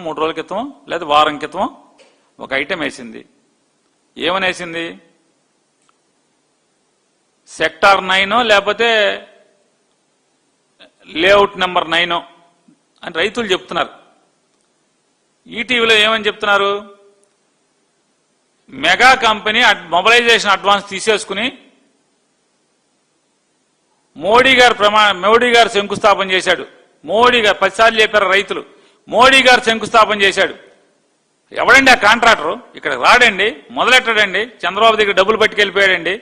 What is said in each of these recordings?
3 రోజుల క్రితం లేదా వారం క్రితం ఒక ఐటెం వేసింది. ఏమని వేసింది? సెక్టార్ 9 లేకపోతే లేఅవుట్ నెంబర్ 9 అని రైతులు చెప్తున్నారు. ఈటీవీలో ఏమని చెప్తున్నారు? మెగా కంపెనీ మొబిలైజేషన్ అడ్వాన్స్ తీసేసుకుని మోడీ గారు శంకుస్థాపన చేశాడు. మోడీ గారు 10 సార్లు చెప్పారు రైతులు. మోడీ గారు శంకుస్థాపన చేశాడు. ఎవడండి ఆ కాంట్రాక్టరు? ఇక్కడ రాడండి, మొదలెట్టాడండి, చంద్రబాబు దగ్గర డబ్బులు పట్టుకెళ్ళిపోయాడండి.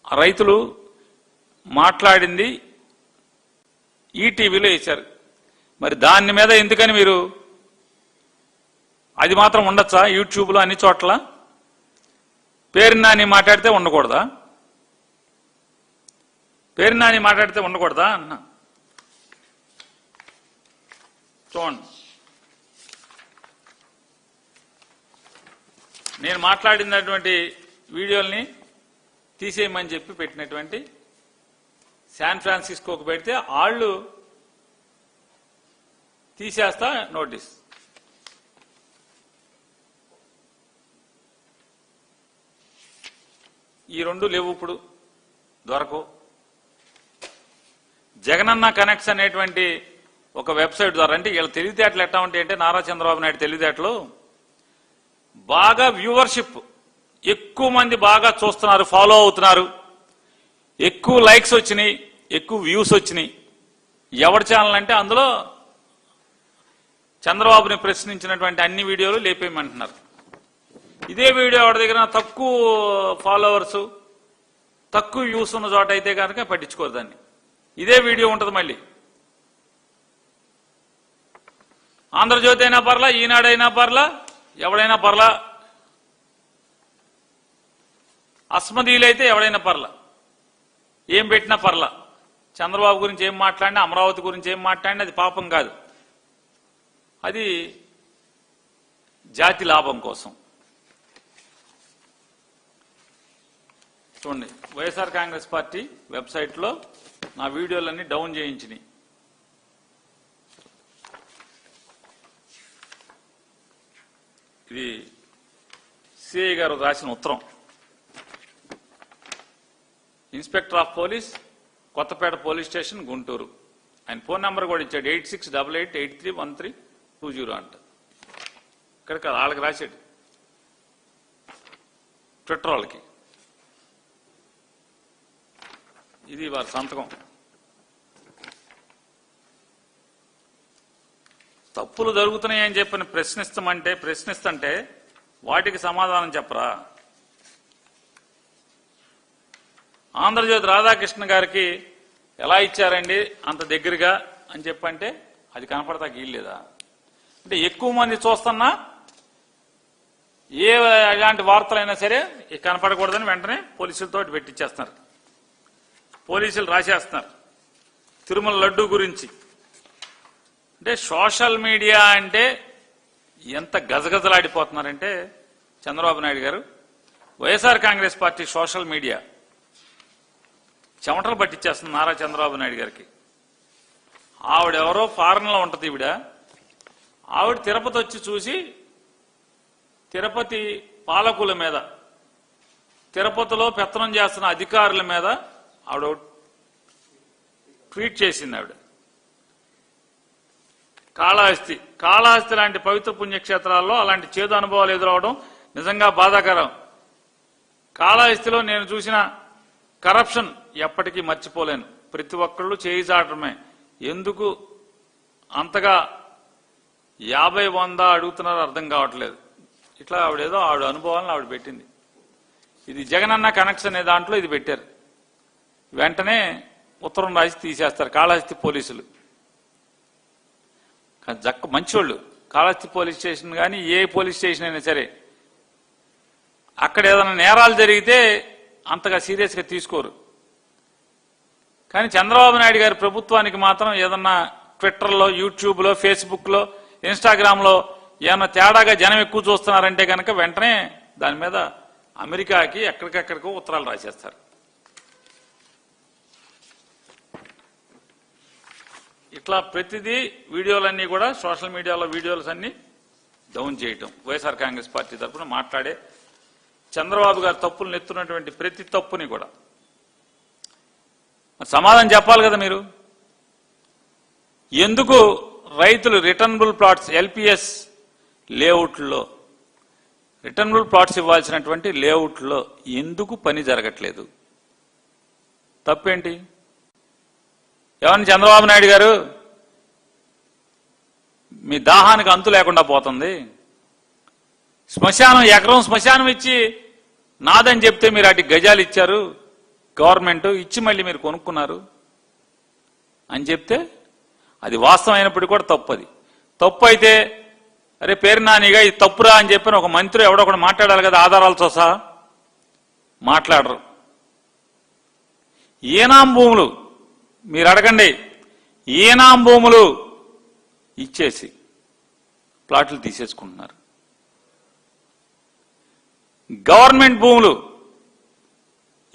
ఆ రైతులు మాట్లాడింది ఈటీవీలో వేశారు. మరి దాని మీద ఎందుకని మీరు అది మాత్రం ఉండొచ్చా? యూట్యూబ్లో అన్ని చోట్ల పేరు నాని మాట్లాడితే ఉండకూడదా? పేరు నాని మాట్లాడితే ఉండకూడదా అన్నా? చూడండి, నేను మాట్లాడినటువంటి వీడియోల్ని తీసేయమని చెప్పి పెట్టినటువంటి శాన్ ఫ్రాన్సిస్కోకు పెడితే వాళ్ళు తీసేస్తా నోటీస్. ఈ 2 లేవు, ఇప్పుడు దొరకవు. జగనన్న కనెక్ట్స్ అనేటువంటి ఒక వెబ్సైట్ ద్వారా, అంటే వీళ్ళ తెలివితేటలు ఎట్లా ఉంటాయి అంటే, నారా చంద్రబాబు నాయుడు తెలివితేటలు, బాగా వ్యూవర్షిప్, ఎక్కువ మంది బాగా చూస్తున్నారు, ఫాలో అవుతున్నారు, ఎక్కువ లైక్స్ వచ్చినాయి, ఎక్కువ వ్యూస్ వచ్చినాయి. ఎవరి ఛానల్ అంటే అందులో చంద్రబాబుని ప్రశ్నించినటువంటి అన్ని వీడియోలు లేపేయమంటున్నారు. ఇదే వీడియో ఎవరి దగ్గర తక్కువ ఫాలోవర్స్, తక్కువ వ్యూస్ ఉన్న చోట అయితే కనుక పట్టించుకోరు దాన్ని. ఇదే వీడియో ఉంటుంది మళ్ళీ. ఆంధ్రజ్యోతి అయినా పర్లా, ఈనాడైనా పర్లా, ఎవడైనా పర్లా, అస్మదీలైతే ఎవడైనా పర్లా, ఏం పెట్టినా పర్లా. చంద్రబాబు గురించి ఏం మాట్లాడినా, అమరావతి గురించి ఏం మాట్లాడినా అది పాపం కాదు, అది జాతి లాభం కోసం. చూడండి, వైఎస్ఆర్ కాంగ్రెస్ పార్టీ వెబ్సైట్లో నా వీడియోలన్నీ డౌన్ చేయించినాయి. ఇది సిఐ గారు రాసిన ఉత్తరం. Inspector of police, Kothapeta police station, Guntur. ఆయన ఫోన్ నెంబర్ కూడా ఇచ్చాడు, 8688831320 అంట. ఇక్కడ వాళ్ళకి రాశాడు, ట్విట్టర్ వాళ్ళకి. ఇది వారి సంతకం. తప్పులు జరుగుతున్నాయని చెప్పని ప్రశ్నిస్తుంటే వాటికి సమాధానం చెప్పరా? ఆంధ్రజ్యోతి రాధాకృష్ణ గారికి ఎలా ఇచ్చారండి అంత దగ్గరగా అని చెప్పంటే అది కనపడతా గీయలేదా? అంటే ఎక్కువ మంది చూస్తున్నా ఎలాంటి వార్తలైనా సరే కనపడకూడదని వెంటనే పోలీసులతో పెట్టించేస్తున్నారు. పోలీసులు రాసేస్తున్నారు తిరుమల లడ్డు గురించి. అంటే సోషల్ మీడియా అంటే ఎంత గజగజలాడిపోతున్నారంటే చంద్రబాబు నాయుడు గారు, YSR Congress party social media చెమటలు పట్టించేస్తుంది నారా చంద్రబాబు నాయుడు గారికి. ఆవిడెవరో ఫారెన్లో ఉంటుంది ఆవిడ తిరుపతి వచ్చి చూసి తిరుపతి పాలకుల మీద, తిరుపతిలో పెత్తనం చేస్తున్న అధికారుల మీద ఆవిడ ట్వీట్ చేసింది. ఆవిడ కాళహస్తి లాంటి పవిత్ర పుణ్యక్షేత్రాల్లో అలాంటి చేదు అనుభవాలు ఎదురవడం నిజంగా బాధాకరం. కాళహస్తిలో నేను చూసిన కరప్షన్ ఎప్పటికీ మర్చిపోలేను. ప్రతి ఒక్కళ్ళు చేయిచాడమే. ఎందుకు అంతగా 50-100 అడుగుతున్నారో అర్థం కావట్లేదు. ఇట్లా ఆవిడ అనుభవాలను ఆవిడ పెట్టింది. ఇది జగనన్న కనెక్షన్ అనే దాంట్లో ఇది పెట్టారు. వెంటనే ఉత్తరం రాసి తీసేస్తారు కాళహస్తి పోలీసులు. మంచోళ్ళు. కాళహస్తి పోలీస్ స్టేషన్ కానీ ఏ పోలీస్ స్టేషన్ అయినా సరే అక్కడ ఏదైనా నేరాలు జరిగితే అంతగా సీరియస్గా తీసుకోరు. కానీ చంద్రబాబు నాయుడు గారి ప్రభుత్వానికి మాత్రం ఏదన్నా ట్విట్టర్లో, యూట్యూబ్లో, ఫేస్బుక్లో, ఇన్స్టాగ్రామ్లో ఏమన్నా తేడాగా జనం ఎక్కువ చూస్తున్నారంటే కనుక వెంటనే దాని మీద అమెరికాకి ఎక్కడికెక్కడికో ఉత్తరాలు రాసేస్తారు. ఇట్లా ప్రతిదీ వీడియోలన్నీ కూడా సోషల్ మీడియాలో వీడియోస్ అన్ని డౌన్ చేయటం. వైఎస్ఆర్ కాంగ్రెస్ పార్టీ తరఫున మాట్లాడే చంద్రబాబు గారు తప్పులు ఎత్తున్నటువంటి ప్రతి తప్పుని కూడా సమాధానం చెప్పాలి కదా మీరు. ఎందుకు రైతులు రిటర్నబుల్ ప్లాట్స్ ఎల్పిఎస్ లేఅవుట్లో రిటర్నబుల్ ప్లాట్స్ ఇవ్వాల్సినటువంటి లేఅవుట్లో ఎందుకు పని జరగట్లేదు? తప్పేంటి? ఏమన్నా చంద్రబాబు నాయుడు గారు మీ దాహానికి అంతు లేకుండా పోతుంది, శ్మశానం ఎకరం శ్మశానం ఇచ్చి నాదని చెప్తే మీరు అటు గజాలు ఇచ్చారు, గవర్నమెంట్ ఇచ్చి మళ్ళీ మీరు కొనుక్కున్నారు అని చెప్తే అది వాస్తవం అయినప్పటికీ కూడా తప్పు. అది తప్పు అయితే అరే పేరు నానిగా ఇది తప్పురా అని చెప్పిన ఒక మంత్రి ఎవడో ఒకటి మాట్లాడాలి కదా, ఆధారాలతో సహా. మాట్లాడరు. ఏనాం భూములు మీరు అడగండి, ఏనాం భూములు ఇచ్చేసి ప్లాట్లు తీసేసుకుంటున్నారు. గవర్నమెంట్ భూములు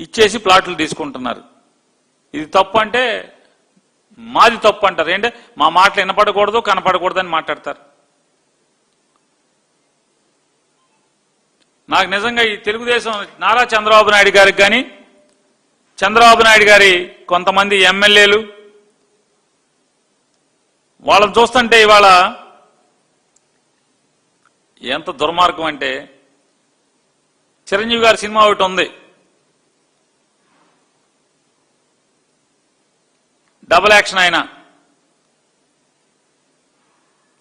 ఇచ్చేసి ప్లాట్లు తీసుకుంటున్నారు. ఇది తప్పు అంటే మాది తప్పు అంటారు. ఏంటంటే మా మాటలు వినపడకూడదు కనపడకూడదు అని మాట్లాడతారు. నాకు నిజంగా ఈ తెలుగుదేశం నారా చంద్రబాబు నాయుడు గారికి కానీ చంద్రబాబు నాయుడు గారి కొంతమంది ఎమ్మెల్యేలు వాళ్ళని చూస్తుంటే ఇవాళ ఎంత దుర్మార్గం అంటే, చిరంజీవి గారి సినిమా ఒకటి ఉంది, డబుల్ యాక్షన్. ఆయన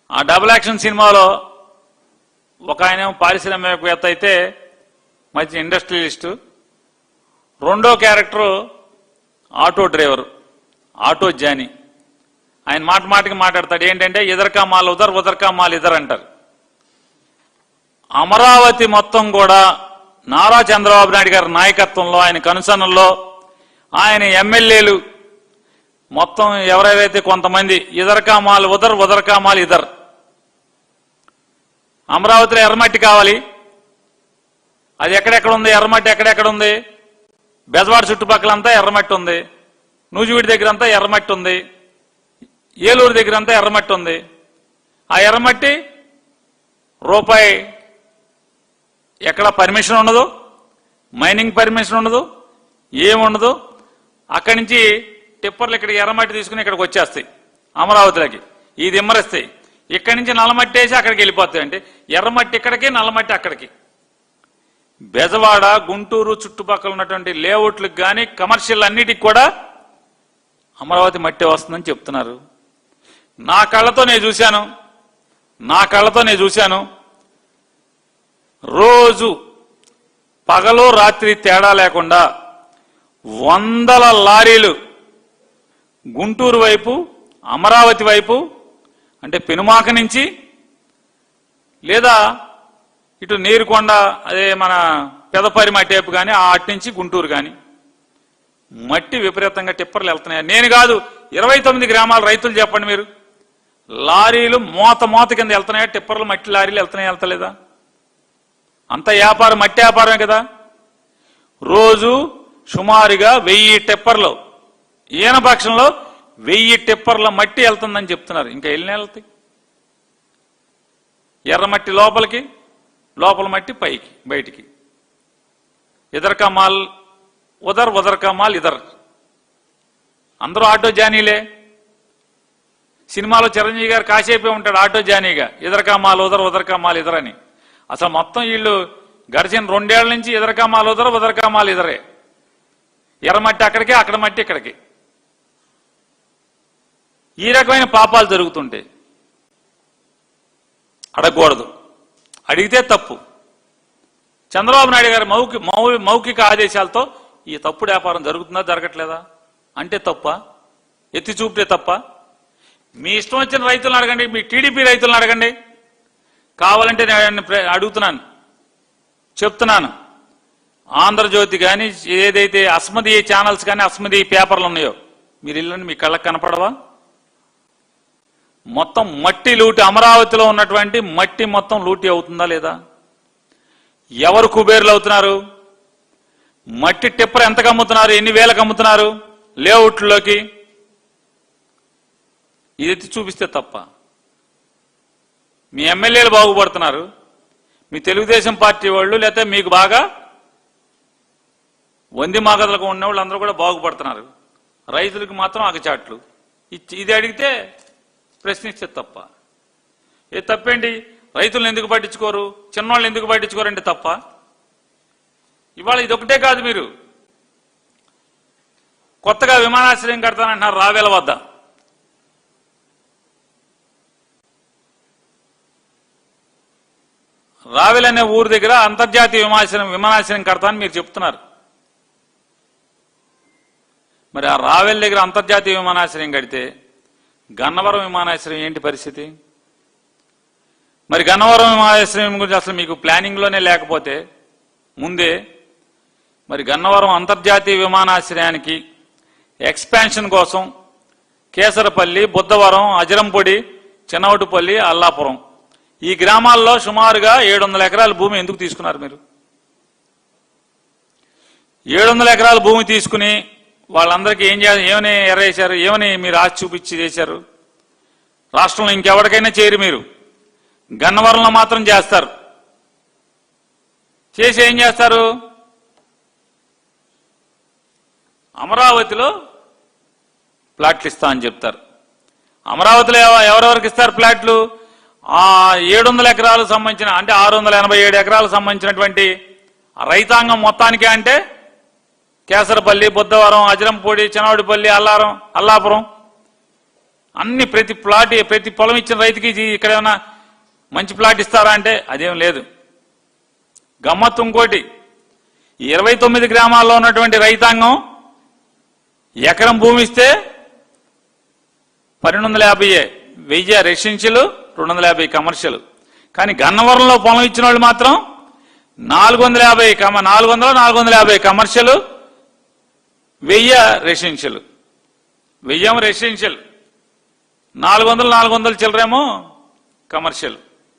ఆ డబుల్ యాక్షన్ సినిమాలో ఒక ఆయన పారిశ్రామికవేత్త అయితే మంచి ఇండస్ట్రియలిస్టు, రెండో character auto driver, auto Johnny. ఆయన మాట మాటకి మాట్లాడతాడు ఏంటంటే ఇదర్కా మాల్ ఉదర్ ఉదర్కా మాల్ ఇదర్ అంటారు. అమరావతి మొత్తం కూడా నారా చంద్రబాబు నాయుడు గారి నాయకత్వంలో ఆయన కనుసన్నల్లో ఆయన ఎమ్మెల్యేలు మొత్తం ఎవరెవరైతే కొంతమంది ఇదర్కా మాల్ ఉదర్ ఉదర్కా మాల్ ఇదర్, అమరావతిలో ఎర్రమట్టి కావాలి, అది ఎక్కడెక్కడ ఉంది, ఎర్రమట్టి ఎక్కడెక్కడ ఉంది, బెజవాడ చుట్టుపక్కలంతా ఎర్రమట్టి ఉంది, నూజివీడి దగ్గర అంతా ఎర్రమట్టి ఉంది, ఏలూరు దగ్గర అంతా ఎర్రమట్టి ఉంది. ఆ ఎర్రమట్టి రూపాయి ఎక్కడ పర్మిషన్ ఉండదు, మైనింగ్ పర్మిషన్ ఉండదు, ఏముండదు. అక్కడి నుంచి టిప్పర్లు ఇక్కడికి ఎర్రమట్టి తీసుకుని ఇక్కడికి వచ్చేస్తాయి అమరావతిలోకి, ఇది ఇమ్మరిస్తాయి. ఇక్కడి నుంచి నల్లమట్టి వేసి అక్కడికి వెళ్ళిపోతాయి. అంటే ఎర్రమట్టి ఇక్కడికి, నల్లమట్టి అక్కడికి. బెజవాడ గుంటూరు చుట్టుపక్కల ఉన్నటువంటి లేఅవుట్లకు కానీ కమర్షియల్ అన్నిటికి కూడా అమరావతి మట్టి వస్తుందని చెప్తున్నారు. నా కళ్ళతో నేను చూశాను. రోజు పగలు రాత్రి తేడా లేకుండా వందల లారీలు గుంటూరు వైపు, అమరావతి వైపు, అంటే పెనుమాక నుంచి లేదా ఇటు నీరుకొండ అదే మన పెదపరి మట్టి వైపు కానీ అటు నుంచి గుంటూరు కానీ మట్టి విపరీతంగా టిప్పర్లు వెళ్తున్నాయి. నేను కాదు, 29 గ్రామాల రైతులు చెప్పండి మీరు. లారీలు మోత కింద వెళ్తున్నాయా? టిప్పర్లు మట్టి లారీలు వెళ్తున్నాయా, వెళ్తలేదా? అంత వ్యాపారం మట్టి వ్యాపారమే కదా. రోజు సుమారుగా 1000 టిప్పర్లు, ఈయన పక్షంలో 1000 టిప్పర్ల మట్టి వెళ్తుందని చెప్తున్నారు. ఇంకా ఎన్ని వెళ్తాయి? ఎర్రమట్టి లోపలికి, లోపల మట్టి పైకి బయటికి. ఇదర్కా మాల్ ఉదర్ ఉదర్కా మాల్ ఇదర్. అందరూ ఆటో జానీలే. సినిమాలో చిరంజీవి గారు కాసేపే ఉంటాడు ఆటో జానీగా, ఇదర్కా మాల్ ఉదర్ ఉదర్కా మాల్ ఇదర్ అని. అసలు మొత్తం వీళ్ళు గడిచిన 2 ఏళ్ల నుంచి ఇదర్కా మాల్ ఉదర్ ఉదర్కా మాల్ ఇదరే. ఎర్రమట్టి అక్కడికి, అక్కడ మట్టి ఇక్కడికి. ఈ రకమైన పాపాలు జరుగుతుంటే అడగకూడదు, అడిగితే తప్పు. చంద్రబాబు నాయుడు గారి మౌఖిక ఆదేశాలతో ఈ తప్పుడు వ్యాపారం జరుగుతుందా, జరగట్లేదా అంటే తప్ప, ఎత్తి చూపితే తప్ప. మీ ఇష్టం వచ్చిన రైతులను అడగండి, మీ టీడీపీ రైతులను అడగండి. కావాలంటే నేను అడుగుతున్నాను, చెప్తున్నాను. ఆంధ్రజ్యోతి కానీ ఏదైతే అస్మదీయ ఛానల్స్ కానీ అస్మదీయ పేపర్లు ఉన్నాయో మీరు ఇల్లండి, మీ కళ్ళకు కనపడవా? మొత్తం మట్టి లూటి, అమరావతిలో ఉన్నటువంటి మట్టి మొత్తం లూటి అవుతుందా లేదా? ఎవరు కుబేర్లు అవుతున్నారు? మట్టి టిప్పర్ ఎంతకు అమ్ముతున్నారు, ఎన్ని వేలకు అమ్ముతున్నారు లేఅవుట్లోకి? ఇది ఎత్తి చూపిస్తే తప్ప. మీ ఎమ్మెల్యేలు బాగుపడుతున్నారు, మీ తెలుగుదేశం పార్టీ వాళ్ళు, లేకపోతే మీకు బాగా వంది మాగదలకు ఉన్న వాళ్ళు అందరూ కూడా బాగుపడుతున్నారు. రైతులకు మాత్రం అగచాట్లు. ఇది అడిగితే ప్రశ్నిస్తే తప్ప. ఏ తప్పేంటి? రైతులను ఎందుకు పట్టించుకోరు, చిన్నవాళ్ళు ఎందుకు పట్టించుకోరంటే తప్ప. ఇవాళ ఇదొకటే కాదు, మీరు కొత్తగా విమానాశ్రయం కడతానంటున్నారు రావేల వద్ద. రావెల్ అనే ఊరు దగ్గర అంతర్జాతీయ విమానాశ్రయం కడతానని మీరు చెప్తున్నారు. మరి ఆ రావెల్ దగ్గర అంతర్జాతీయ విమానాశ్రయం కడితే గన్నవరం విమానాశ్రయం ఏంటి పరిస్థితి? మరి గన్నవరం విమానాశ్రయం గురించి అసలు మీకు ప్లానింగ్లోనే లేకపోతే ముందే మరి గన్నవరం అంతర్జాతీయ విమానాశ్రయానికి ఎక్స్పాన్షన్ కోసం కేసరపల్లి, బుద్ధవరం, అజరంపొడి, చిన్నవటుపల్లి, అల్లాపురం ఈ గ్రామాల్లో సుమారుగా 700 ఎకరాల భూమి ఎందుకు తీసుకున్నారు మీరు? 700 ఎకరాల భూమి తీసుకుని వాళ్ళందరికీ ఏమని ఎర్రేశారు? ఏమని మీరు ఆశ చూపించి చేశారు? రాష్ట్రంలో ఇంకెవరికైనా చేయరు, మీరు గన్నవరంలో మాత్రం చేస్తారు. చేసి ఏం చేస్తారు? అమరావతిలో ప్లాట్లు ఇస్తా అని చెప్తారు. అమరావతిలో ఎవరెవరికి ఇస్తారు ప్లాట్లు? ఆ 700 ఎకరాలకు సంబంధించిన, అంటే 687 ఎకరాలకు సంబంధించినటువంటి రైతాంగం మొత్తానికే, అంటే కేసరపల్లి, బుద్ధవరం, అజరంపూడి, చిన్నవాడిపల్లి, అల్లాపురం అన్ని ప్రతి పొలం ఇచ్చిన రైతుకి ఇక్కడ ఏమైనా మంచి ప్లాట్ ఇస్తారా అంటే అదేం లేదు. గమ్మత్తు ఇంకోటి, 29 గ్రామాల్లో ఉన్నటువంటి రైతాంగం ఎకరం భూమి ఇస్తే 1250, 1000 రెసిడెన్షియల్, 250 కమర్షియల్. కానీ గన్నవరంలో పొలం ఇచ్చిన వాళ్ళు మాత్రం 450 కమర్షియల్, 1000 రెసిడెన్షియల్. 1000 రెసిడెన్షియల్, 400 చిల్లరేమో కమర్షియల్.